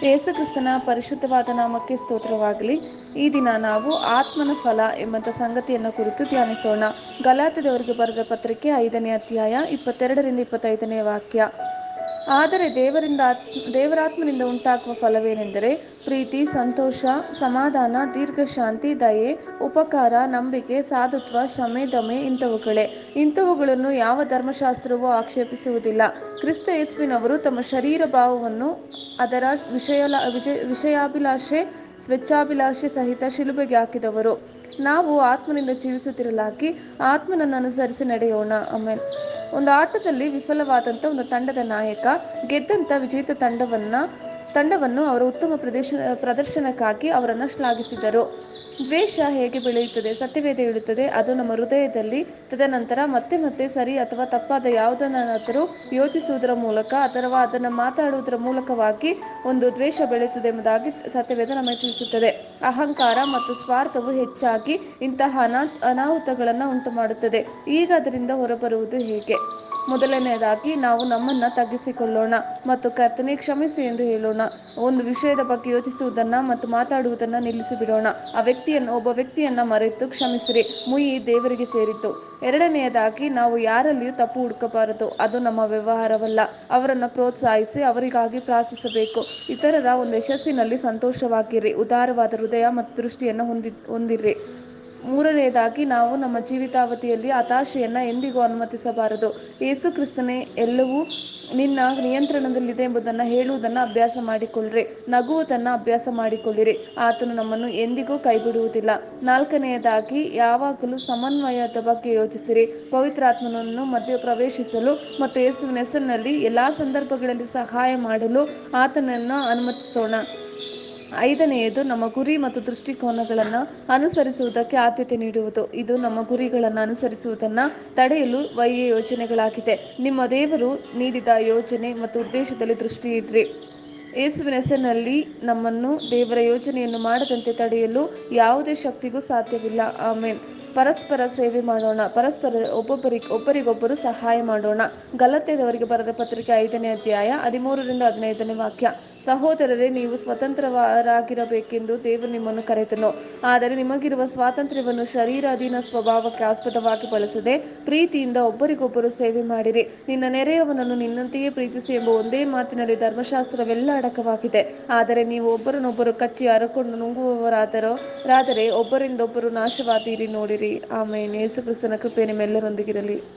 ಯೇಸುಕ್ರಿಸ್ತನ ಪರಿಶುದ್ಧವಾದ ನಾಮಕ್ಕೆ ಸ್ತೋತ್ರವಾಗಲಿ. ಈ ದಿನ ನಾವು ಆತ್ಮನ ಫಲ ಎಂಬಂಥ ಸಂಗತಿಯನ್ನು ಕುರಿತು ಧ್ಯಾನಿಸೋಣ. ಗಲಾತ್ಯದವರಿಗೆ ಬರೆದ ಪತ್ರಿಕೆ 5ನೇ ಅಧ್ಯಾಯ 22ರಿಂದ 25ನೇ ವಾಕ್ಯ. ಆದರೆ ದೇವರಾತ್ಮನಿಂದ ಉಂಟಾಗುವ ಫಲವೇನೆಂದರೆ ಪ್ರೀತಿ, ಸಂತೋಷ, ಸಮಾಧಾನ, ದೀರ್ಘಶಾಂತಿ, ದಯೆ, ಉಪಕಾರ, ನಂಬಿಕೆ, ಸಾಧುತ್ವ, ಕ್ಷಮೆ, ದಮೆ ಇಂಥವುಗಳೇ. ಇಂಥವುಗಳನ್ನು ಯಾವ ಧರ್ಮಶಾಸ್ತ್ರವೂ ಆಕ್ಷೇಪಿಸುವುದಿಲ್ಲ. ಕ್ರಿಸ್ತ ಯೇಸುವಿನವರು ತಮ್ಮ ಶರೀರ ಭಾವವನ್ನು ಅದರ ವಿಷಯಾಭಿಲಾಷೆ, ಸ್ವೇಚ್ಛಾಭಿಲಾಷೆ ಸಹಿತ ಶಿಲುಬೆಗೆ ಹಾಕಿದವರು. ನಾವು ಆತ್ಮನಿಂದ ಜೀವಿಸುತ್ತಿರಲಾಗಿ ಆತ್ಮನನ್ನು ಅನುಸರಿಸಿ ನಡೆಯೋಣ. ಆಮೆನ್. ಒಂದು ಆಟದಲ್ಲಿ ವಿಫಲವಾದಂಥ ಒಂದು ತಂಡದ ನಾಯಕ ಗೆದ್ದಂಥ ವಿಜೇತ ತಂಡವನ್ನು ಅವರ ಉತ್ತಮ ಪ್ರದರ್ಶನಕ್ಕಾಗಿ ಅವರನ್ನು ಶ್ಲಾಘಿಸಿದರು. ದ್ವೇಷ ಹೇಗೆ ಬೆಳೆಯುತ್ತದೆ? ಸತ್ಯವೇದ ಹೇಳುತ್ತದೆ, ಅದು ನಮ್ಮ ಹೃದಯದಲ್ಲಿ ತದನಂತರ ಮತ್ತೆ ಮತ್ತೆ ಸರಿ ಅಥವಾ ತಪ್ಪಾದ ಯಾವುದನ್ನಾದರೂ ಯೋಚಿಸುವುದರ ಮೂಲಕ ಅಥವಾ ಅದನ್ನು ಮಾತಾಡುವುದರ ಮೂಲಕವಾಗಿ ಒಂದು ದ್ವೇಷ ಬೆಳೆಯುತ್ತದೆ ಎಂಬುದಾಗಿ ಸತ್ಯವೇದ ನಮಗೆ ತಿಳಿಸುತ್ತದೆ. ಅಹಂಕಾರ ಮತ್ತು ಸ್ವಾರ್ಥವು ಹೆಚ್ಚಾಗಿ ಇಂತಹ ಅನಾಹುತಗಳನ್ನು ಉಂಟು ಮಾಡುತ್ತದೆ. ಈಗ ಅದರಿಂದ ಹೊರಬರುವುದು ಹೇಗೆ? ಮೊದಲನೆಯದಾಗಿ ನಾವು ನಮ್ಮನ್ನು ತಗ್ಗಿಸಿಕೊಳ್ಳೋಣ ಮತ್ತು ಕರ್ತನೇ ಕ್ಷಮಿಸು ಎಂದು ಹೇಳೋಣ. ಒಂದು ವಿಷಯದ ಬಗ್ಗೆ ಯೋಚಿಸುವುದನ್ನು ಮತ್ತು ಮಾತಾಡುವುದನ್ನು ನಿಲ್ಲಿಸಿಬಿಡೋಣ. ಒಬ್ಬ ವ್ಯಕ್ತಿಯನ್ನು ಮರೆತು ಕ್ಷಮಿಸಿರಿ, ಮುಯಿ ದೇವರಿಗೆ ಸೇರಿತು. ಎರಡನೆಯದಾಗಿ ನಾವು ಯಾರಲ್ಲಿಯೂ ತಪ್ಪು ಹುಡುಕಬಾರದು. ಅದು ನಮ್ಮ ವ್ಯವಹಾರವಲ್ಲ. ಅವರನ್ನು ಪ್ರೋತ್ಸಾಹಿಸಿ ಅವರಿಗಾಗಿ ಪ್ರಾರ್ಥಿಸಬೇಕು. ಇತರರ ಒಂದು ಯಶಸ್ಸಿನಲ್ಲಿ ಸಂತೋಷವಾಗಿರಿ. ಉದಾರವಾದ ಹೃದಯ ಮತ್ತು ದೃಷ್ಟಿಯನ್ನು ಹೊಂದಿರಿ. ಮೂರನೆಯದಾಗಿ ನಾವು ನಮ್ಮ ಜೀವಿತಾವಧಿಯಲ್ಲಿ ಹತಾಶೆಯನ್ನು ಎಂದಿಗೂ ಅನುಮತಿಸಬಾರದು. ಯೇಸು ಕ್ರಿಸ್ತನೇ ಎಲ್ಲವೂ ನಿನ್ನ ನಿಯಂತ್ರಣದಲ್ಲಿದೆ ಎಂಬುದನ್ನು ಹೇಳುವುದನ್ನು ಅಭ್ಯಾಸ ಮಾಡಿಕೊಳ್ಳಿರಿ. ನಗುವುದನ್ನು ಅಭ್ಯಾಸ ಮಾಡಿಕೊಳ್ಳಿರಿ. ಆತನು ನಮ್ಮನ್ನು ಎಂದಿಗೂ ಕೈಬಿಡುವುದಿಲ್ಲ. ನಾಲ್ಕನೆಯದಾಗಿ ಯಾವಾಗಲೂ ಸಮನ್ವಯದ ಬಗ್ಗೆ ಯೋಚಿಸಿರಿ. ಪವಿತ್ರಾತ್ಮನನ್ನು ಮಧ್ಯ ಪ್ರವೇಶಿಸಲು ಮತ್ತು ಯೇಸುವಿನ ಹೆಸರಿನಲ್ಲಿ ಎಲ್ಲ ಸಂದರ್ಭಗಳಲ್ಲಿ ಸಹಾಯ ಮಾಡಲು ಆತನನ್ನು ಅನುಮತಿಸೋಣ. ಐದನೆಯದು ನಮ್ಮ ಗುರಿ ಮತ್ತು ದೃಷ್ಟಿಕೋನಗಳನ್ನು ಅನುಸರಿಸುವುದಕ್ಕೆ ಆದ್ಯತೆ ನೀಡುವುದು. ಇದು ನಮ್ಮ ಗುರಿಗಳನ್ನು ಅನುಸರಿಸುವುದನ್ನು ತಡೆಯಲು ವೈರ್ಯ ಯೋಜನೆಗಳಾಗಿದೆ. ನಿಮ್ಮ ದೇವರು ನೀಡಿದ ಯೋಜನೆ ಮತ್ತು ಉದ್ದೇಶದಲ್ಲಿ ದೃಷ್ಟಿ ಇಡ್ರಿ. ಯೇಸುವಿನ ಹೆಸರಿನಲ್ಲಿ ನಮ್ಮನ್ನು ದೇವರ ಯೋಜನೆಯನ್ನು ಮಾಡದಂತೆ ತಡೆಯಲು ಯಾವುದೇ ಶಕ್ತಿಗೂ ಸಾಧ್ಯವಿಲ್ಲ. ಆಮೆನ್. ಪರಸ್ಪರ ಸೇವೆ ಮಾಡೋಣ. ಒಬ್ಬರಿಗೊಬ್ಬರು ಸಹಾಯ ಮಾಡೋಣ. ಗಲಾತ್ಯದವರಿಗೆ ಬರೆದ ಪತ್ರಿಕೆ 5ನೇ ಅಧ್ಯಾಯ 13ರಿಂದ 15ನೇ ವಾಕ್ಯ. ಸಹೋದರರೇ, ನೀವು ಸ್ವತಂತ್ರರಾಗಿರಬೇಕೆಂದು ದೇವರು ನಿಮ್ಮನ್ನು ಕರೆದನು. ಆದರೆ ನಿಮಗಿರುವ ಸ್ವಾತಂತ್ರ್ಯವನ್ನು ಶರೀರಾಧೀನ ಸ್ವಭಾವಕ್ಕೆ ಆಸ್ಪದವಾಗಿ ಬಳಸದೆ ಪ್ರೀತಿಯಿಂದ ಒಬ್ಬರಿಗೊಬ್ಬರು ಸೇವೆ ಮಾಡಿರಿ. ನಿನ್ನ ನೆರೆಯವನನ್ನು ನಿನ್ನಂತೆಯೇ ಪ್ರೀತಿಸು ಎಂಬ ಒಂದೇ ಮಾತಿನಲ್ಲಿ ಧರ್ಮಶಾಸ್ತ್ರವೆಲ್ಲ ಅಡಕವಾಗಿದೆ. ಆದರೆ ನೀವು ಒಬ್ಬರನ್ನೊಬ್ಬರು ಕಚ್ಚಿ ಹರಕೊಂಡು ನುಂಗುವವರಾದರೆ ಒಬ್ಬರಿಂದೊಬ್ಬರು ನಾಶವಾದೀರಿ. ನೋಡಿರಿ. ಆಮೆನ್. ಯೇಸು ಕ್ರಿಸ್ತನ ಕೃಪೆ ನಿಮ್ಮೆಲ್ಲರೊಂದಿಗಿರಲಿ.